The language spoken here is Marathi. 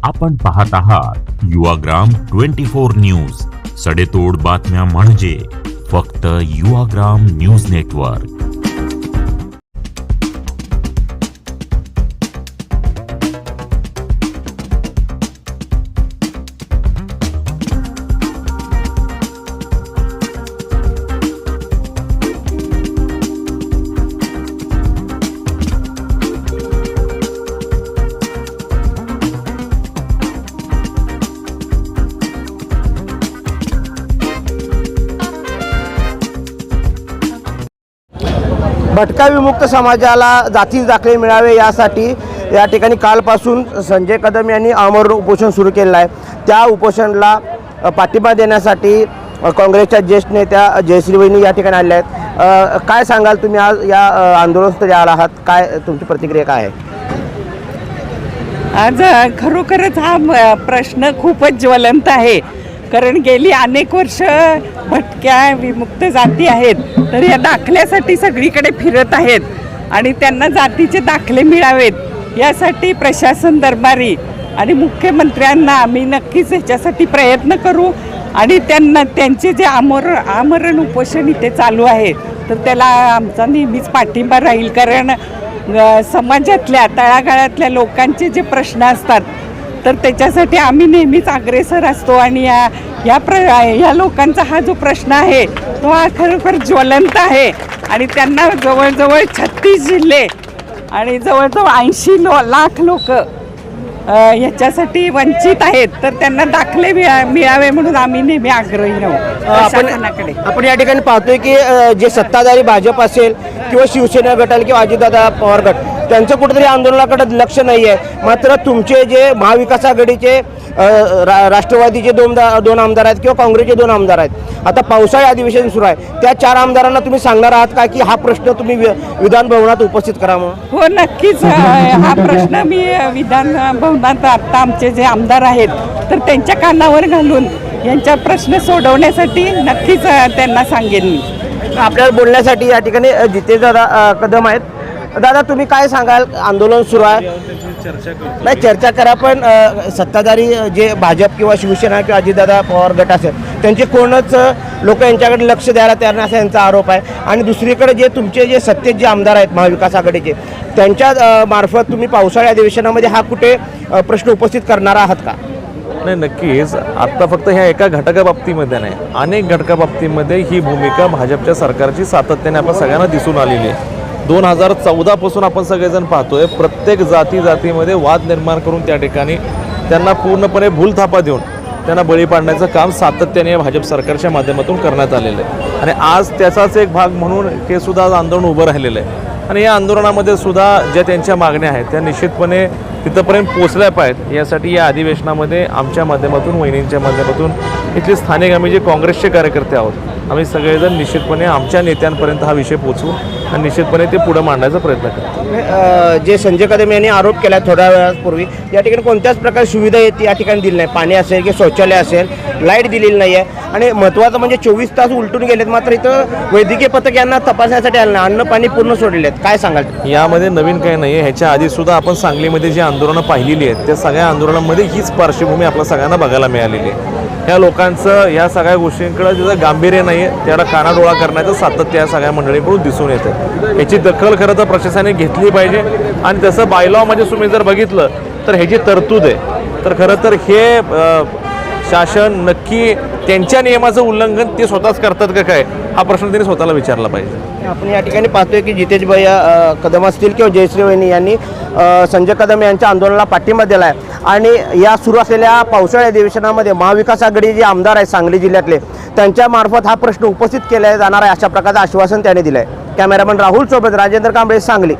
आपण पाहत आहात युवाग्राम 24 न्यूज. सडेतोड बातम्या म्हणजे फक्त युवाग्राम न्यूज नेटवर्क. भटका विमुक्त समाजाला जाती दाखले मिळावे यासाठी या ठिकाणी कालपासून संजय कदम यांनी आमरण उपोषण सुरू केलेलं आहे. त्या उपोषणाला पाठिंबा देण्यासाठी काँग्रेसच्या ज्येष्ठ नेत्या जयश्री वहिनी या ठिकाणी आल्या आहेत. काय सांगाल तुम्ही आज या आंदोलनस्थळी आला आहात, काय तुमची प्रतिक्रिया काय आहे? आज खरोखरच हा प्रश्न खूपच ज्वलंत आहे. कारण गेली अनेक वर्ष भटक्या विमुक्त जाती आहेत तर या दाखल्यासाठी सगळीकडे फिरत आहेत आणि त्यांना जातीचे दाखले मिळावेत यासाठी प्रशासन दरबारी आणि मुख्यमंत्र्यांना आम्ही नक्कीच ह्याच्यासाठी प्रयत्न करू आणि त्यांना त्यांचे जे आमरण उपोषण इथे चालू आहे तर त्याला आमचा नेहमीच पाठिंबा राहील. कारण समाजातल्या तळागाळातल्या लोकांचे जे प्रश्न असतात तर त्याच्यासाठी आम्ही नेहमीच अग्रेसर असतो आणि या लोकांचा हा जो प्रश्न आहे तो हा खरोखर ज्वलंत आहे आणि त्यांना जवळजवळ 36 जिल्हे आणि जवळजवळ 80 लाख लोक ह्याच्यासाठी वंचित आहेत तर त्यांना दाखले मिळावे म्हणून आम्ही नेहमी आग्रही राहू. आपण या ठिकाणी पाहतोय की जे सत्ताधारी भाजप असेल किंवा शिवसेना गट असेल किंवा अजितदादा पवार गट त्यांचं कुठेतरी आंदोलनाकडे लक्ष नाही आहे. मात्र तुमचे जे महाविकास आघाडीचे राष्ट्रवादीचे दोन आमदार आहेत किंवा काँग्रेसचे 2 आमदार आहेत, आता पावसाळी अधिवेशन सुरू आहे, त्या 4 आमदारांना तुम्ही सांगणार आहात का की हा प्रश्न तुम्ही विधान भवनात उपस्थित करा म्हणून? हो, नक्कीच हा प्रश्न मी विधान भवनात आता आमचे जे आमदार आहेत तर त्यांच्या कानावर घालून यांचा प्रश्न सोडवण्यासाठी नक्कीच त्यांना सांगेन मी. आपल्याला बोलण्यासाठी या ठिकाणी जितेशदादा कदम आहेत. दादा, तुम्ही काय सांगाल? आंदोलन सुरू आहे, नाही चर्चा करा, पण सत्ताधारी जे भाजप किंवा शिवसेना किंवा अजितदादा पवार गट असेल त्यांचे कोणच लोक यांच्याकडे लक्ष द्यायला तयार नाही असा यांचा आरोप आहे. आणि दुसरीकडे जे तुमचे जे सत्तेत जे आमदार आहेत महाविकास आघाडीचे त्यांच्या मार्फत तुम्ही पावसाळी अधिवेशनामध्ये हा कुठे प्रश्न उपस्थित करणार आहात का? नाही, नक्कीच. आत्ता फक्त ह्या एका घटकाबाबतीमध्ये नाही, अनेक घटकाबाबतीमध्ये ही भूमिका भाजपच्या सरकारची सातत्याने आपण सगळ्यांना दिसून आलेली आहे. 2014 पासून आपण सगळेजण पाहतोय प्रत्येक जातीमध्ये वाद निर्माण करून त्या ठिकाणी त्यांना पूर्णपणे भूलथापा देऊन त्यांना बळी पाडण्याचं काम सातत्याने भाजप सरकारच्या माध्यमातून करण्यात आलेलं आहे. आणि आज त्याचाच एक भाग म्हणून हे सुद्धा आज आंदोलन उभं राहिलेलं आहे. आणि या आंदोलनामध्ये सुद्धा ज्या त्यांच्या मागण्या आहेत त्या निश्चितपणे तिथंपर्यंत पोचल्या पाहिजेत यासाठी या अधिवेशनामध्ये आमच्या माध्यमातून, वहिनींच्या माध्यमातून इथले स्थानिक आम्ही जे काँग्रेसचे कार्यकर्ते आहोत आम्ही सगळेजण निश्चितपणे आमच्या नेत्यांपर्यंत हा विषय पोचवू आणि निश्चितपणे ते पुढे मांडण्याचा प्रयत्न करतो. जे संजय कदम यांनी आरोप केला थोड्या वेळापूर्वी, या ठिकाणी कोणत्याच प्रकारची सुविधा या ठिकाणी दिली नाही. पाणी असेल की शौचालय असेल, लाईट दिलेली नाही आहे आणि महत्त्वाचं म्हणजे 24 तास उलटून गेलेत, मात्र इथं वैद्यकीय पथक यांना तपासण्यासाठी आलं नाही. अन्न पाणी पूर्ण सोडलेले आहेत. काय सांगाल? यामध्ये नवीन काही नाही आहे. ह्याच्या आधीसुद्धा आपण सांगलीमध्ये जी आंदोलनं पाहिलेली आहेत त्या सगळ्या आंदोलनांमध्ये हीच पार्श्वभूमी आपल्या सगळ्यांना बघायला मिळालेली आहे. ह्या लोकांचं या सगळ्या गोष्टींकडे ज्याचं गांभीर्य नाही आहे त्याला कानाडोळा करण्याचं सातत्य या सगळ्या मंडळींकडून दिसून येतं. याची दखल खरं तर प्रशासनाने घेतली पाहिजे आणि तसं बायलॉमध्ये तुम्ही जर बघितलं तर ह्याची तरतूद आहे. तर खरं तर हे शासन नक्की त्यांच्या नियमाचं उल्लंघन ते स्वतःच करतात का काय हा प्रश्न त्यांनी स्वतःला विचारला पाहिजे. आपण या ठिकाणी पाहतोय की जितेश भैया कदम असतील किंवा जयश्री वहिनी यांनी संजय कदम यांच्या आंदोलनाला पाठिंबा दिला आहे आणि या सुरू असलेल्या पावसाळी अधिवेशनामध्ये महाविकास आघाडी जे आमदार आहेत सांगली जिल्ह्यातले त्यांच्या मार्फत हा प्रश्न उपस्थित केला जाणार आहे अशा प्रकारचं आश्वासन त्याने दिलं आहे. कॅमेरामन राहुल सोबत राजेंद्र कांबळे, सांगली.